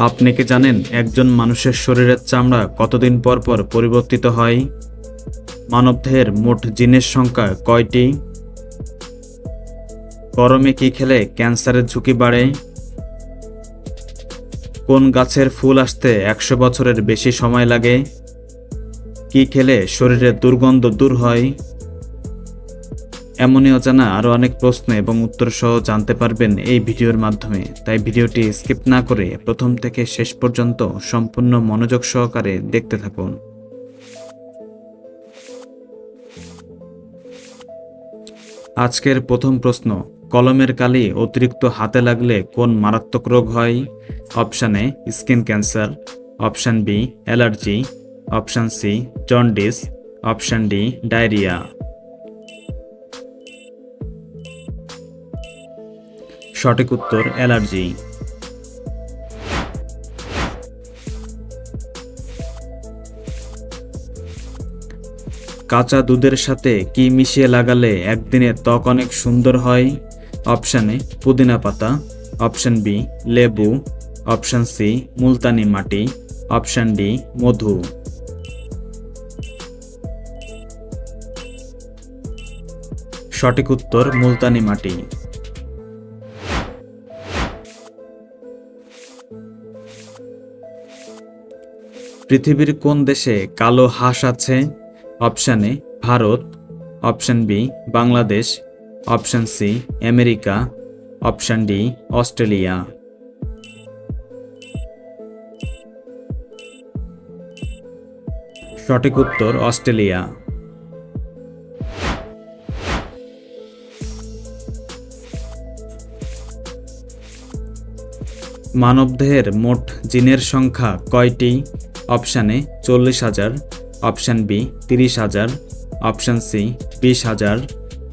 আপনি কি জানেন একজন মানুষের শরীরের চামড়া কতদিন পর পর পরিবর্তিত হয়? মানবদেহের মোট জিনের সংখ্যা কয়টি? গরমে কি খেলে ক্যান্সারের ঝুঁকি বাড়ে? কোন গাছের ফুল আসতে 100 বছরের বেশি সময় লাগে? কি খেলে শরীরের দুর্গন্ধ দূর হয়? এমনই অজানা আরও অনেক প্রশ্ন এবং উত্তর সহ জানতে পারবেন এই ভিডিওর মাধ্যমে, তাই ভিডিওটি স্কিপ না করে প্রথম থেকে শেষ পর্যন্ত সম্পূর্ণ মনোযোগ সহকারে দেখতে থাকুন। আজকের প্রথম প্রশ্ন, কলমের কালি অতিরিক্ত হাতে লাগলে কোন মারাত্মক রোগ হয়? Option A skin cancer, option B allergy, option C jaundice, option D diarrhoea. সঠিক উত্তর অ্যালার্জি। কাঁচা দুধের সাথে কি মিশিয়ে লাগালে একদিনে ত্বক অনেক সুন্দর হয়? অপশান এ পুদিনা পাতা, অপশান বি লেবু, অপশান সি মুলতানি মাটি, অপশান ডি মধু। সঠিক উত্তর মুলতানি মাটি। পৃথিবীর কোন দেশে কালো হাঁস আছে? Option A Bharat, option B Bangladesh, option C America, option D Australia. সঠিক উত্তর অস্ট্রেলিয়া। মানবদেহের মোট জিনের সংখ্যা কয়টি? Option A 40,000, option B 30,000, option C 20,000,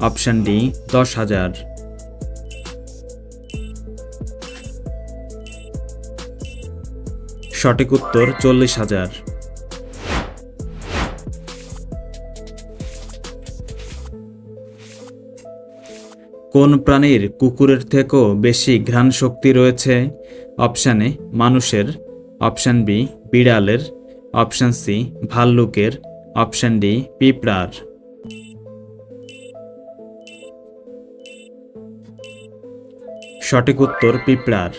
option D 10,000। সঠিক উত্তর 40,000। কোন প্রাণীর কুকুরের থেকেও বেশি ঘ্রাণ শক্তি রয়েছে? অপশান এ মানুষের, অপশান বি বিড়ালের, অপশান সি ভাল্লুকের, অপশান ডি পিঁপড়ার। সঠিক উত্তর পিঁপড়ার।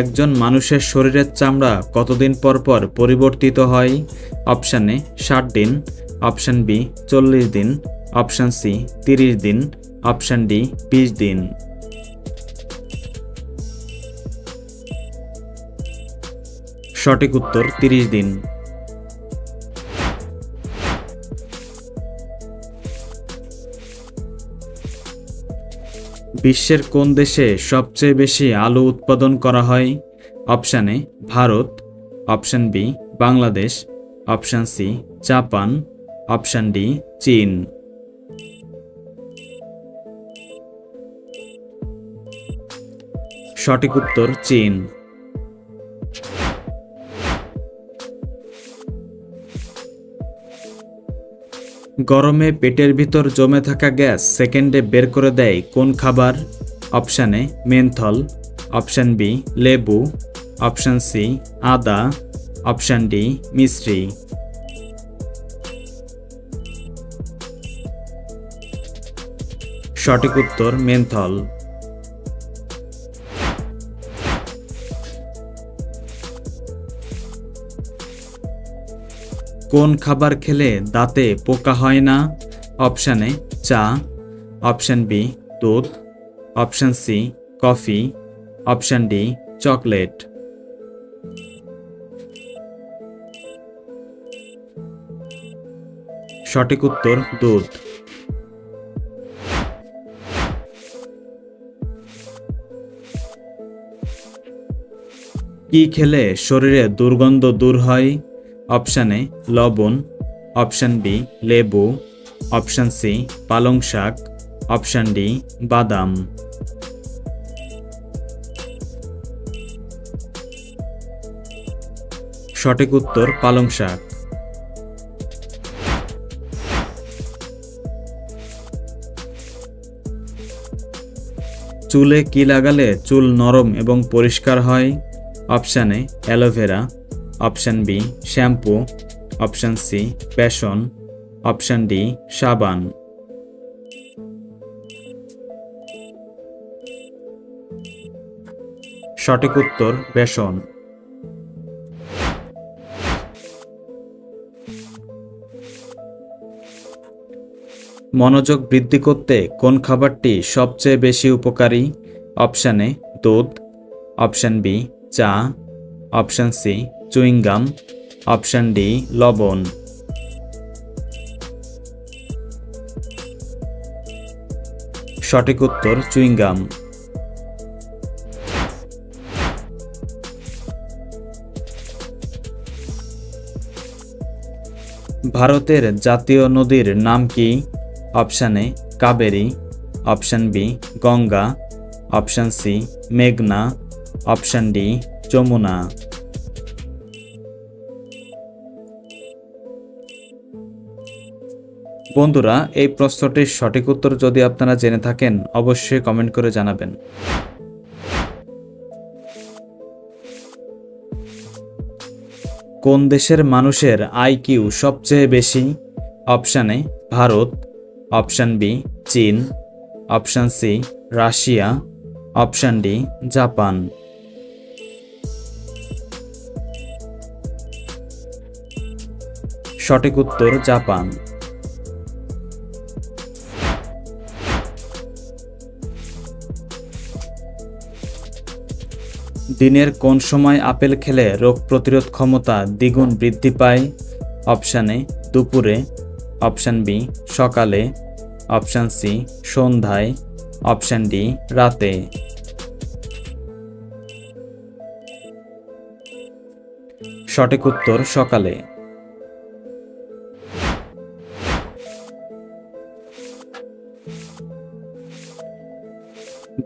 একজন মানুষের শরীরের চামড়া কতদিন পর পর পরিবর্তিত হয়? অপশান এ 60 দিন, অপশান বি 40 দিন, অপশান সি 30 দিন, অপশান ডি 20 দিন। সঠিক উত্তর 30 দিন। বিশ্বের কোন দেশে সবচেয়ে বেশি আলু উৎপাদন করা হয়? Option A Bharat, option B Bangladesh, option C Japan, option D চীন। সঠিক উত্তর চীন। গরমে পেটের ভিতর জমে থাকা গ্যাস সেকেন্ডে বের করে দেয় কোন খাবার? Option A menthol, option B লেবু, অপশান সি আদা, অপশান ডি মিশ্রি। সঠিক উত্তর মেন্থল। কোন খাবার খেলে দাঁতে পোকা হয় না? অপশান এ চা, অপশান বি দুধ, option C coffee, option D chocolate. সঠিক উত্তর দুধ। কি খেলে শরীরে দুর্গন্ধ দূর হয়? অপশান এ লবণ, অপশান বি লেবু, অপশান সি পালং শাক, অপশান ডি বাদাম। সঠিক উত্তর পালং শাক। চুলে কি লাগালে চুল নরম এবং পরিষ্কার হয়? Option A aloe vera, option B shampoo, option C বেসন, অপশান ডি সাবান। সঠিক উত্তর বেসন। মনোযোগ বৃদ্ধি করতে কোন খাবারটি সবচেয়ে বেশি উপকারী? অপশান এ দুধ, অপশান বি চা, option C chewing gum, option D লবণ। সঠিক উত্তর চুইংগাম। ভারতের জাতীয় নদীর নাম কি? Option A Kaveri, option B Ganga, option C মেঘনা, অপশান ডি যমুনা। বন্ধুরা, এই প্রশ্নটির সঠিক উত্তর যদি আপনারা জেনে থাকেন অবশ্যই কমেন্ট করে জানাবেন। কোন দেশের মানুষের আইকিউ সবচেয়ে বেশি? Option A Bharat, option B চীন, option C Russia, option D Japan. সঠিক উত্তর জাপান। দিনের কোন সময় আপেল খেলে রোগ প্রতিরোধ ক্ষমতা দ্বিগুণ বৃদ্ধি পায়? অপশান এ দুপুরে, অপশান বি সকালে, অপশান সি সন্ধ্যায়, অপশান ডি রাতে। সঠিক উত্তর সকালে।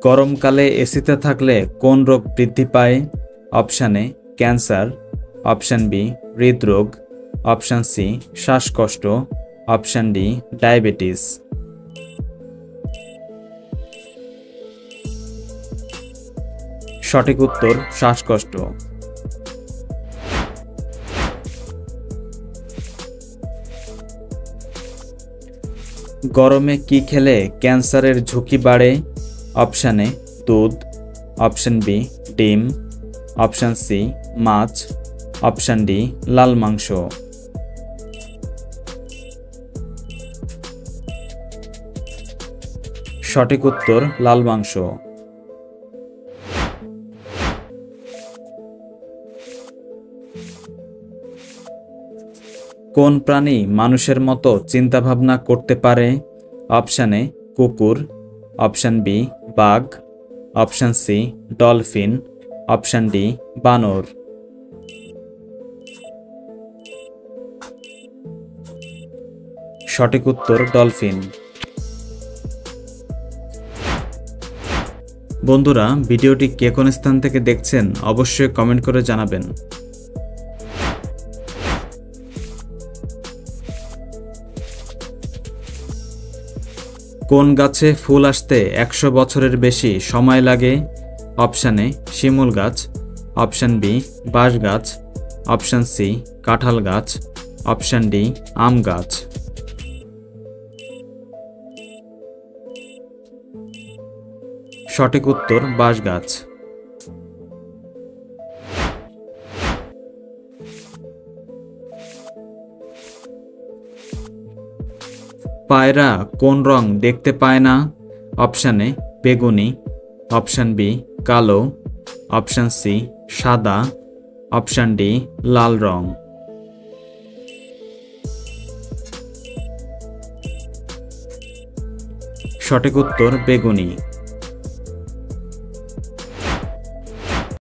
গরমকালে এসিতে থাকলে কোন রোগ বৃদ্ধি পায়? Option A cancer, option B হৃদরোগ, অপশান সি শ্বাসকষ্ট, অপশান ডি ডায়াবেটিস। সঠিক উত্তর শ্বাসকষ্ট। গরমে কি খেলে ক্যান্সারের ঝুঁকি বাড়ে? অপশান এ দুধ, অপশান বি ডিম, অপশান সি মাছ, অপশান ডি লাল মাংস। সঠিক উত্তর লাল মাংস। কোন প্রাণী মানুষের মতো চিন্তাভাবনা করতে পারে? অপশান এ কুকুর, অপশান বি বাঘ, option C dolphin, option D বানর। সঠিক উত্তর ডলফিন। বন্ধুরা, ভিডিওটি কে কোন স্থান থেকে দেখছেন অবশ্যই কমেন্ট করে জানাবেন। কোন গাছে ফুল আসতে 100 বছরের বেশি সময় লাগে? অপশান এ শিমুল গাছ, অপশান বি বাঁশ গাছ, অপশান সি কাঁঠাল গাছ, অপশান ডি আম গাছ। সঠিক উত্তর বাঁশ গাছ। পায়রা কোন রং দেখতে পায় না? অপশান এ বেগুনি, অপশান বি কালো, অপশান সি সাদা, অপশান ডি লাল রং। সঠিক উত্তর বেগুনি।